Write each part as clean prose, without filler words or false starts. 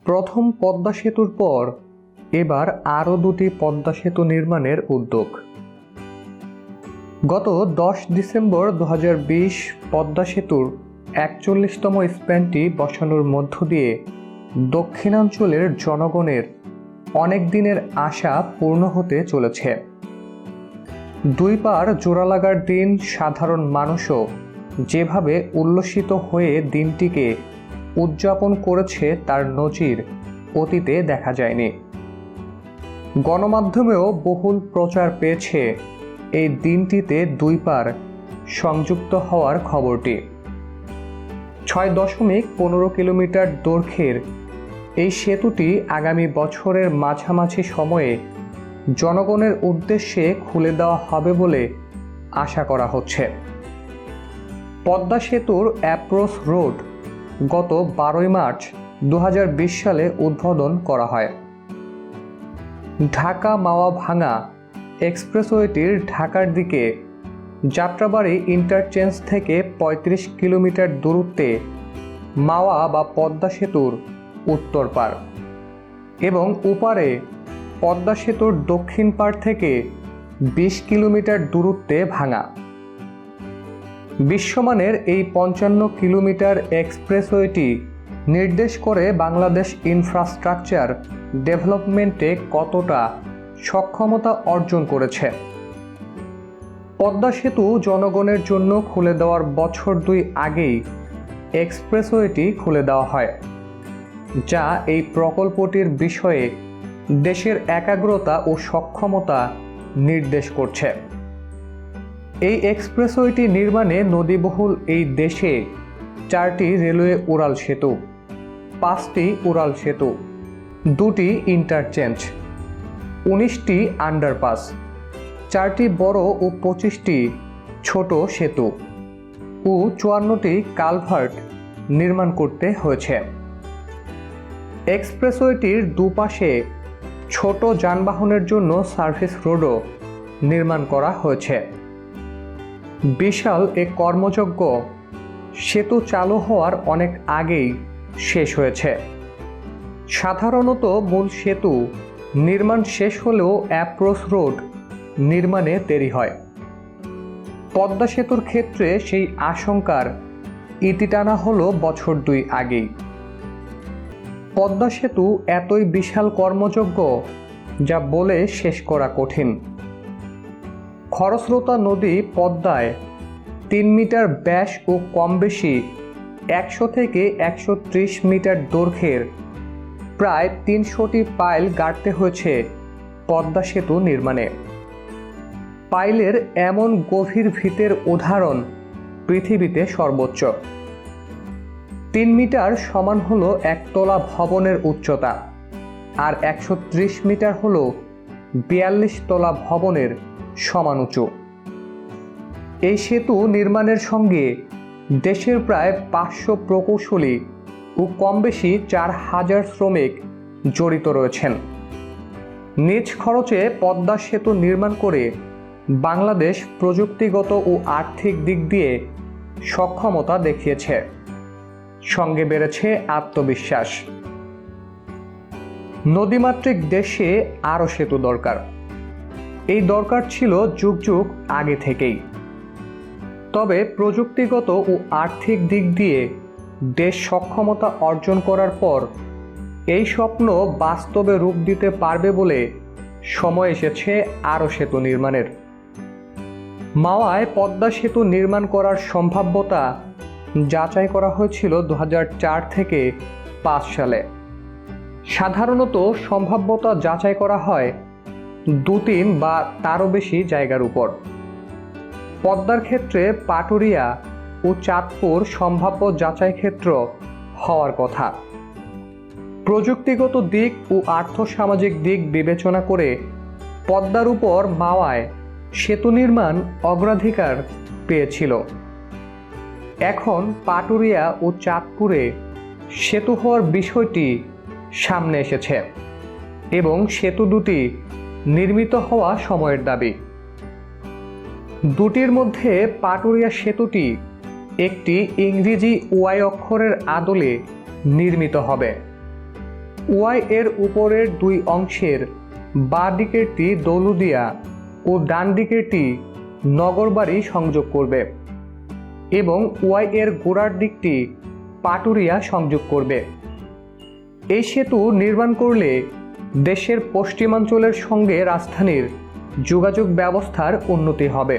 প্রথম পদ্মা সেতুর পর এবার আরও দুটি পদ্মা সেতু নির্মাণের উদ্যোগ। গত 10 ডিসেম্বর 2020 পদ্মা সেতুর 41তম স্প্যানটি বসানোর মধ্য দিয়ে দক্ষিণাঞ্চলের জনগণের অনেক দিনের আশা পূর্ণ হতে চলেছে। দুই পার জোড়া লাগার দিন সাধারণ মানুষও যেভাবে উল্লসিত হয়ে দিনটিকে উদযাপন করেছে তার নজির অতীতে দেখা যায়নি। গণমাধ্যমেও বহুল প্রচার পেয়েছে এই দিনটিতে দুই পার সংযুক্ত হওয়ার খবরটি। 6.15 কিলোমিটার দৈর্ঘ্যের এই সেতুটি আগামী বছরের মাঝামাঝি সময়ে জনগণের উদ্দেশ্যে খুলে দেওয়া হবে বলে আশা করা হচ্ছে। পদ্মা সেতুর অ্যাপ্রোচ রোড গত 12 মার্চ 2020 সালে উদ্বোধন করা হয়। ঢাকা মাওয়া ভাঙা এক্সপ্রেসওয়েটির ঢাকার দিকে যাত্রাবাড়ী ইন্টারচেঞ্জ থেকে 35 কিলোমিটার দূরত্বে মাওয়া বা পদ্মা সেতুর উত্তর পার এবং ওপারে পদ্মা সেতুর দক্ষিণ পাড় থেকে 20 কিলোমিটার দূরত্বে ভাঙা। বিশ্বমানের এই 55 কিলোমিটার এক্সপ্রেসওয়েটি নির্দেশ করে বাংলাদেশ ইনফ্রাস্ট্রাকচার ডেভেলপমেন্টে কতটা সক্ষমতা অর্জন করেছে। পদ্মা সেতু জনগণের জন্য খুলে দেওয়ার বছর 2 আগেই এক্সপ্রেসওয়েটি খুলে দেওয়া হয়, যা এই প্রকল্পটির বিষয়ে দেশের একাগ্রতা ও সক্ষমতা নির্দেশ করছে। এই এক্সপ্রেসওয়েটি নির্মাণে নদীবহুল এই দেশে 4টি রেলওয়ে উড়াল সেতু, 5টি উড়াল সেতু, 2টি ইন্টারচেঞ্জ, 19টি আন্ডারপাস, 4টি বড় ও 25টি ছোট সেতু ও 54টি কালভার্ট নির্মাণ করতে হয়েছে। এক্সপ্রেসওয়েটির দুপাশে ছোট যানবাহনের জন্য সার্ভিস রোডও নির্মাণ করা হয়েছে। বিশাল এ কর্মযজ্ঞ সেতু চালু হওয়ার অনেক আগেই শেষ হয়েছে। সাধারণত মূল সেতু নির্মাণ শেষ হলেও অ্যাপ্রোচ রোড নির্মাণে দেরি হয়। পদ্মা সেতুর ক্ষেত্রে সেই আশঙ্কার ইতি টানা হলো বছর 2 আগেই। পদ্মা সেতু এতই বিশাল কর্মযজ্ঞ যা বলে শেষ করা কঠিন। খরস্রোতা নদী পদ্মায় 3 মিটার ব্যাস ও কম বেশি 100 থেকে 130 মিটার দৈর্ঘ্যের প্রায় 300টি পাইল গাড়তে হয়েছে পদ্মা সেতু নির্মাণে। পাইলের এমন গভীর ভিতের উদাহরণ পৃথিবীতে সর্বোচ্চ। 3 মিটার সমান হলো একতলা ভবনের উচ্চতা, আর 130 মিটার হলো 42 তলা ভবনের সমান উঁচু। এই সেতু নির্মাণের সঙ্গে দেশের প্রায় 500 প্রকৌশলী ও কম বেশি 4000 শ্রমিক জড়িত রয়েছেন। নিজ খরচে পদ্মা সেতু নির্মাণ করে বাংলাদেশ প্রযুক্তিগত ও আর্থিক দিক দিয়ে সক্ষমতা দেখিয়েছে, সঙ্গে বেড়েছে আত্মবিশ্বাস। নদীমাতৃক দেশে আরও সেতু দরকার। এই দরকার ছিল যুগ যুগ আগে থেকেই। তবে প্রযুক্তিগত ও আর্থিক দিক দিয়ে দেশ সক্ষমতা অর্জন করার পর এই স্বপ্ন বাস্তবে রূপ দিতে পারবে বলে সময় এসেছে আরও সেতু নির্মাণের। মাওয়ায় পদ্মা সেতু নির্মাণ করার সম্ভাব্যতা যাচাই করা হয়েছিল 2004 থেকে 5 সালে। সাধারণত সম্ভাব্যতা যাচাই করা হয় 2-3 বা তারও বেশি জায়গার উপর। পদ্মার ক্ষেত্রে পাটুরিয়া ও চাঁদপুর সম্ভাব্য যাচাই ক্ষেত্র হওয়ার কথা। প্রযুক্তিগত দিক ও আর্থসামাজিক দিক বিবেচনা করে পদ্মার উপর মাওয়ায় সেতু নির্মাণ অগ্রাধিকার পেয়েছিল। এখন পাটুরিয়া ও চাঁদপুরে সেতু হওয়ার বিষয়টি সামনে এসেছে এবং সেতু দুটি নির্মিত হওয়া সময়ের দাবি। দুটির মধ্যে পাটুরিয়া সেতুটি একটি ইংরেজি ওয়াই অক্ষরের আদলে নির্মিত হবে। ওয়াই এর উপরের দুই অংশের বাঁ দিকেরটি দৌলুদিয়া ও ডান দিকেরটি নগরবাড়ি সংযোগ করবে এবং ওয়াই এর গোড়ার দিকটি পাটুরিয়া সংযোগ করবে। এই সেতু নির্মাণ করলে দেশের পশ্চিমাঞ্চলের সঙ্গে রাজধানীর যোগাযোগ ব্যবস্থার উন্নতি হবে।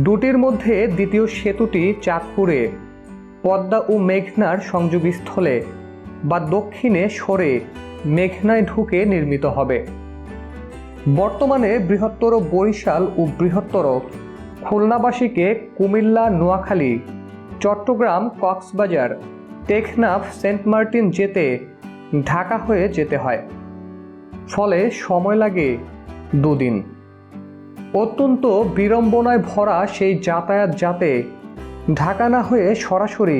দুটির মধ্যে দ্বিতীয় সেতুটি চাঁদপুরে পদ্মা ও মেঘনার সংযোগস্থলে বা দক্ষিণে সরে মেঘনায় ঢুকে নির্মিত হবে। বর্তমানে বৃহত্তর বরিশাল ও বৃহত্তর খুলনাবাসীকে কুমিল্লা, নোয়াখালী, চট্টগ্রাম, কক্সবাজার, টেকনাফ, সেন্ট মার্টিন যেতে ঢাকা হয়ে যেতে হয়, ফলে সময় লাগে 2 দিন। অত্যন্ত বিড়ম্বনায় ভরা সেই যাতায়াত যাতে ঢাকা না হয়ে সরাসরি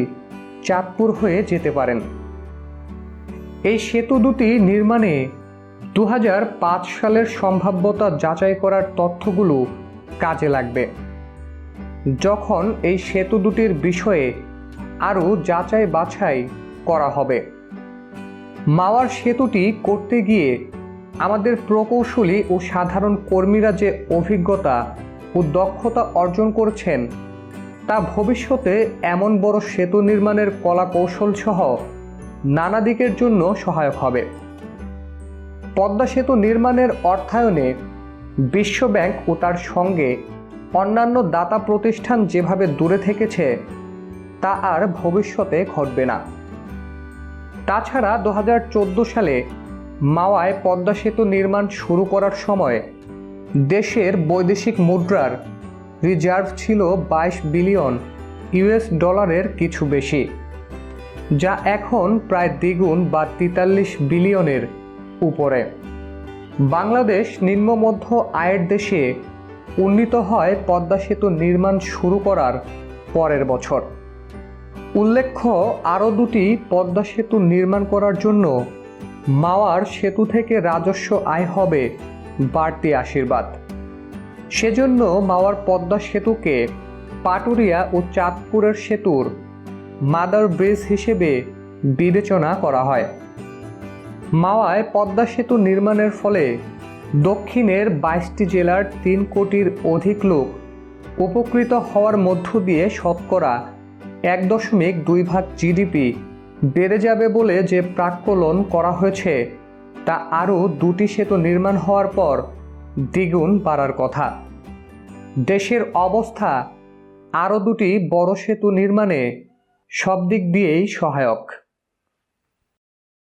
চাঁদপুর হয়ে যেতে পারেন। এই সেতু দুটি নির্মাণে 2005 সালের সম্ভাব্যতা যাচাই করার তথ্যগুলো কাজে লাগবে। যখন এই সেতু দুটির বিষয়ে আরও যাচাই বাছাই করা হবে। মাওয়ার সেতুটি করতে গিয়ে আমাদের প্রকৌশলী ও সাধারণ কর্মীরা যে অভিজ্ঞতা ও দক্ষতা অর্জন করেছেন তা ভবিষ্যতে এমন বড় সেতু নির্মাণের কলা কৌশল সহ নানা দিকের জন্য সহায়ক হবে। পদ্মা সেতু নির্মাণের অর্থায়নে বিশ্বব্যাংক ও তার সঙ্গে অন্যান্য দাতা প্রতিষ্ঠান যেভাবে দূরে থেকেছে তা আর ভবিষ্যতে ঘটবে না। তাছাড়া 2014 সালে মাওয়ায় পদ্মা সেতু নির্মাণ শুরু করার সময় দেশের বৈদেশিক মুদ্রার রিজার্ভ ছিল 22 বিলিয়ন ইউএস ডলারের কিছু বেশি, যা এখন প্রায় দ্বিগুণ বা 43 বিলিয়নের উপরে। বাংলাদেশ নিম্ন মধ্য আয়ের দেশে উন্নীত হয় পদ্মা সেতু নির্মাণ শুরু করার পরের বছর। উল্লেখ্য, আরও দুটি পদ্মা সেতু নির্মাণ করার জন্য মাওয়ার সেতু থেকে রাজস্ব আয় হবে বাড়তি আশীর্বাদ। সেজন্য মাওয়ার পদ্মা সেতুকে পাটুরিয়া ও চাঁদপুরের সেতুর মাদার ব্রিজ হিসেবে বিবেচনা করা হয়। মাওয়ায় পদ্মা সেতু নির্মাণের ফলে দক্ষিণের 22টি জেলার 3 কোটির অধিক লোক উপকৃত হওয়ার মধ্য দিয়ে শতকরা 1.2 ভাগ জিডিপি বেড়ে যাবে বলে যে প্রাক্কলন করা হয়েছে তা আরও 2টি সেতু নির্মাণ হওয়ার পর দ্বিগুণ বাড়ার কথা। দেশের অবস্থা আরও 2টি বড় সেতু নির্মাণে সব দিক দিয়েই সহায়ক।